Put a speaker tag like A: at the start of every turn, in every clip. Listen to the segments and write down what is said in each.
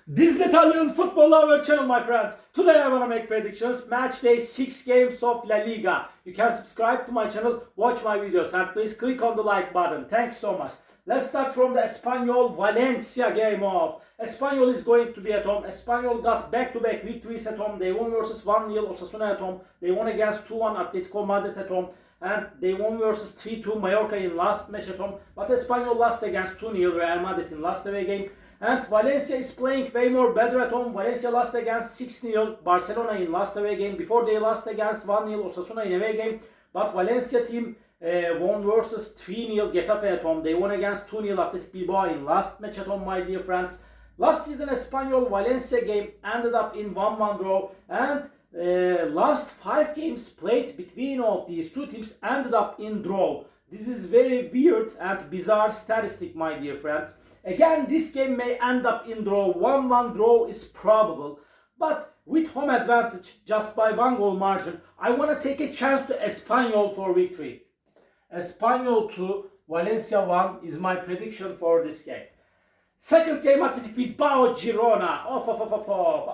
A: This is Italian football lover channel, my friends. Today I want to make predictions. Match day 6 games of La Liga. You can subscribe to my channel, watch my videos, and please click on the like button. Thanks so much. Let's start from the Espanyol Valencia game off. Espanyol is going to be at home. Espanyol got back-to-back victories at home. They won versus 1-0 Osasuna at home. They won against 2-1 Atletico Madrid at home. And they won versus 3-2 Mallorca in last match at home. But Espanyol lost against 2-0 Real Madrid in last away game. And Valencia is playing way more better at home. Valencia lost against 6-0 Barcelona in last away game. Before they lost against 1-0 Osasuna in away game. But Valencia team won versus 3-0 Getafe at home. They won against 2-0 Athletic Bilbao in last match at home, my dear friends. Last season Espanyol Valencia game ended up in 1-1 draw. And last 5 games played between of these two teams ended up in draw. This is very weird and bizarre statistic, my dear friends. Again, this game may end up in draw. 1-1 draw is probable. But with home advantage, just by 1 goal margin, I want to take a chance to Espanyol for victory. Espanyol 2, Valencia 1 is my prediction for this game. Second game, Athletic Bilbao Girona.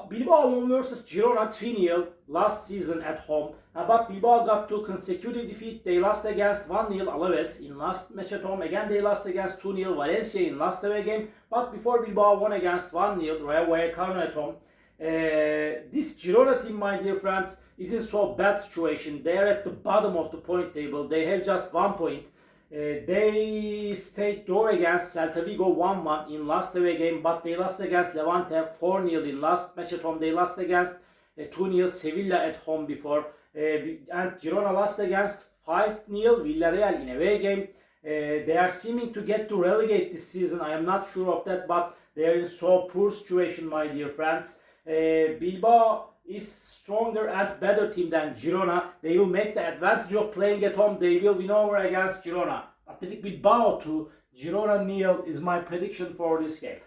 A: Bilbao won versus Girona 3-0 last season at home. But Bilbao got 2 consecutive defeats. They lost against 1-0 Alaves in last match at home. Again, they lost against 2-0 Valencia in last away game. But before Bilbao won against 1-0 Rayo Vallecano at home. This Girona team, my dear friends, is in so bad situation. They are at the bottom of the point table. They have just 1 point. They stayed draw against Celta Vigo 1-1 in last away game, but they lost against Levante 4-0 in last match at home. They lost against 2-0 Sevilla at home before, and Girona lost against 5-0 Villarreal in away game. They are seeming to get to relegate this season. I am not sure of that, but they are in so poor situation, my dear friends. Bilbao is stronger and better team than Girona. They will make the advantage of playing at home. They will win over against Girona. Athletic Bilbao 2, Girona 0 is my prediction for this game.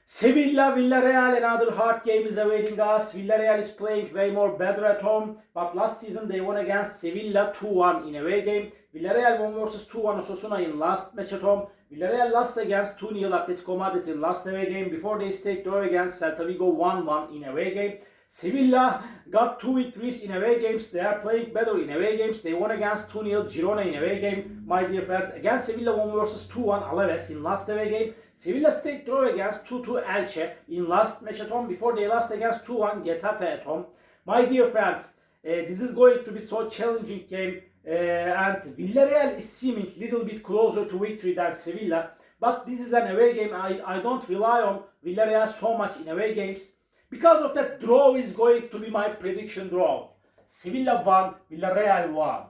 A: Sevilla, Villarreal, another hard game is awaiting us. Villarreal is playing way more better at home. But last season they won against Sevilla 2-1 in away game. Villarreal won versus 2-1 Osasuna in last match at home. Villarreal lost against 2-0 Atletico Madrid in last away game. Before they stayed draw against Celta Vigo 1-1 in away game. Sevilla got 2 victories in away games. They are playing better in away games. They won against 2-0 Girona in away game, my dear friends. Again, Sevilla won versus 2-1 Alaves in last away game. Sevilla stayed draw against 2-2 Elche in last match at home before they lost against 2-1 Getafe at home. My dear friends, this is going to be so challenging game. And Villarreal is seeming a little bit closer to victory than Sevilla. But this is an away game. I don't rely on Villarreal so much in away games. Because of that, draw is going to be my prediction draw. Sevilla 1, Villarreal 1.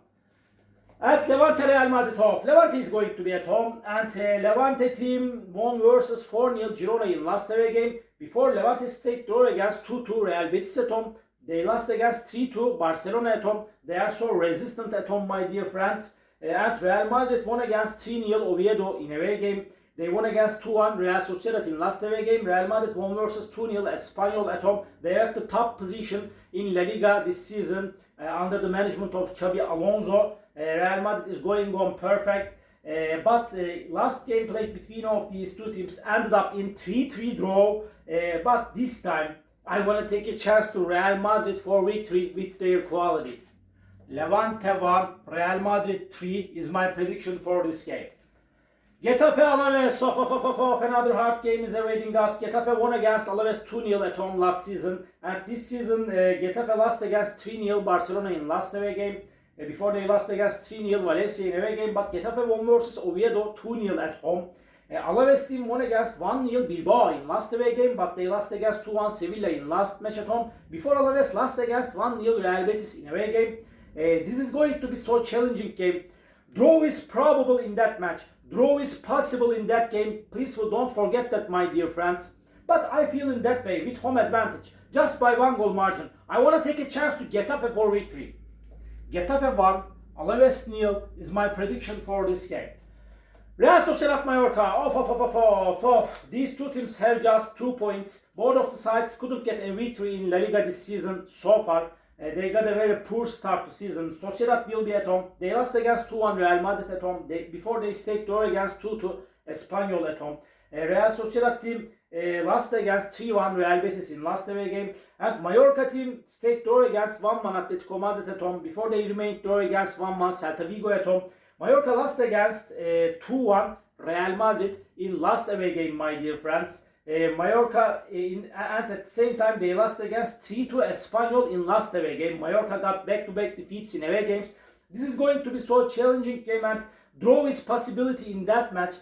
A: At Levante Real Madrid off. Levante is going to be at home. And Levante team won versus 4-0 Girona in last away game. Before Levante stayed draw against 2-2 Real Betis at home. They lost against 3-2 Barcelona at home. They are so resistant at home, my dear friends. And Real Madrid won against 3-0 Oviedo in away game. They won against 2-1 Real Sociedad in last away game. Real Madrid won versus 2-0 Espanyol at home. They are at the top position in La Liga this season under the management of Xabi Alonso. Real Madrid is going on perfect. But last game played between of these two teams ended up in 3-3 draw. But this time I want to take a chance to Real Madrid for victory with their quality. Levante 1, Real Madrid 3 is my prediction for this game. Getafe Alaves, another hard game is awaiting us. Getafe won against Alaves 2-0 at home last season. And this season, Getafe lost against 3-0 Barcelona in last away game. Before they lost against 3-0 Valencia in away game. But Getafe won versus Oviedo 2-0 at home. Alaves team won against 1-0 Bilbao in last away game. But they lost against 2-1 Sevilla in last match at home. Before Alaves lost against 1-0 Real Betis in away game. This is going to be so challenging game. Draw is probable in that match. Draw is possible in that game. Please don't forget that, my dear friends. But I feel in that way with home advantage, just by 1 goal margin. I want to take a chance to Getafe for victory. Getafe 1, Alaves 0 is my prediction for this game. Real Sociedad Mallorca. These two teams have just 2 points. Both of the sides couldn't get a victory in La Liga this season so far. They got a very poor start to season. Sociedad will be at home. They lost against 2-1 Real Madrid at home. Before they stayed draw against 2-2 Espanyol at home. Real Sociedad team lost against 3-1 Real Betis in last away game. And Mallorca team stayed draw against 1-1 Atletico Madrid at home. Before they remained draw against 1-1 Celta Vigo at home. Mallorca lost against 2-1 Real Madrid in last away game, my dear friends. Mallorca and at the same time they lost against 3-2 Espanyol in last away game. Mallorca got back-to-back defeats in away games. This is going to be so challenging game and draw is possibility in that match.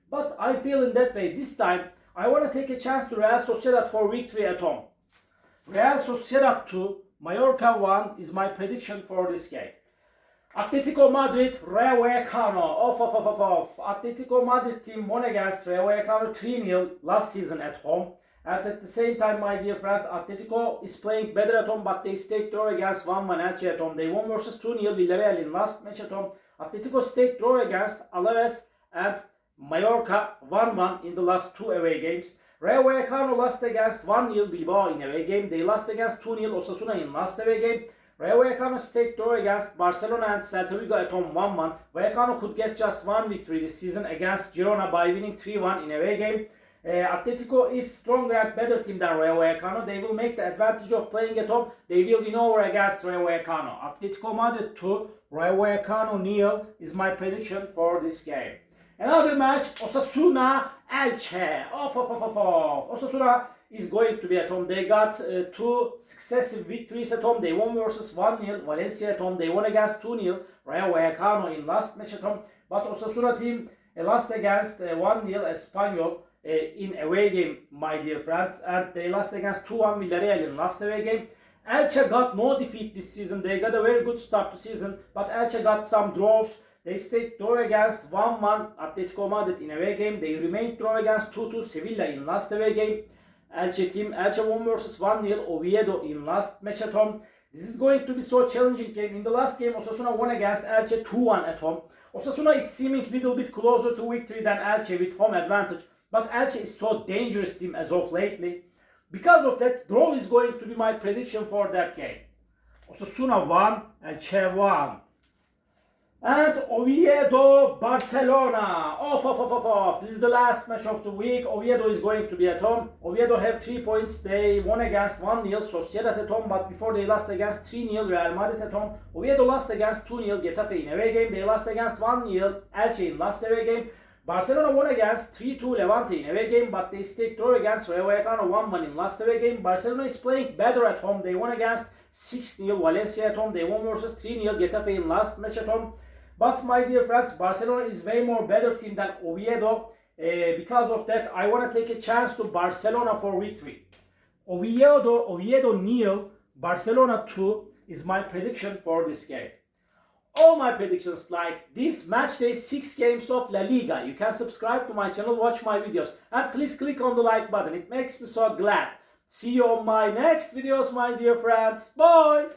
A: But I feel in that way this time I want to take a chance to Real Sociedad for victory at home. Real Sociedad 2, Mallorca 1 is my prediction for this game. Atletico Madrid, Rayo Vallecano, off. Atletico Madrid team won against Rayo Vallecano 3-0 last season at home. And at the same time, my dear friends, Atletico is playing better at home, but they stayed draw against 1-1 Elche at home. They won versus 2-0 Villarreal in last match at home. Atletico stayed draw against Alaves and Mallorca 1-1 in the last 2 away games. Rayo Vallecano lost against 1-0 Bilbao in away game. They lost against 2-0 Osasuna in last away game. Rayo Vallecano stayed draw against Barcelona and Celta Vigo at home 1-1. Vallecano could get just one victory this season against Girona by winning 3-1 in away game. Atletico is stronger and better team than Rayo Vallecano. They will make the advantage of playing at home. They will win over against Rayo Vallecano. Atletico Madrid 2, Rayo Vallecano 0 is my prediction for this game. Another match, Osasuna Elche. Osasuna is going to be at home. They got 2 successive victories at home. They won versus 1-0 Valencia at home. They won against 2-0 Rayo Vallecano in last match at home. But Osasuna team lost against 1-0 Espanyol in away game, my dear friends. And they lost against 2-1 Villarreal in last away game. Elche got no defeat this season. They got a very good start to season. But Elche got some draws. They stayed draw against 1-1 Atletico Madrid in away game. They remained draw against 2-2 Sevilla in last away game. Elche won versus 1-0 Oviedo in last match at home. This is going to be so challenging game. In the last game, Osasuna won against Elche 2-1 at home. Osasuna is seeming a little bit closer to victory than Elche with home advantage. But Elche is so dangerous team as of lately. Because of that, draw is going to be my prediction for that game. Osasuna 1, Elche 1. And Oviedo, Barcelona. Off. This is the last match of the week. Oviedo is going to be at home. Oviedo have 3 points. They won against 1-0 Sociedad at home, but before they lost against 3-0 Real Madrid at home. Oviedo lost against 2-0 Getafe in away game. They lost against 1-0 Elche in last away game. Barcelona won against 3-2 Levante in away game, but they stayed draw against Rayo Vallecano 1-1 in last away game. Barcelona is playing better at home. They won against 6-0 Valencia at home. They won versus 3-0 Getafe in last match at home. But my dear friends, Barcelona is way more better team than Oviedo. Because of that, I want to take a chance to Barcelona for victory. Oviedo 0, Barcelona 2 is my prediction for this game. All my predictions like this match day 6 games of La Liga. You can subscribe to my channel, watch my videos, and please click on the like button. It makes me so glad. See you on my next videos, my dear friends. Bye!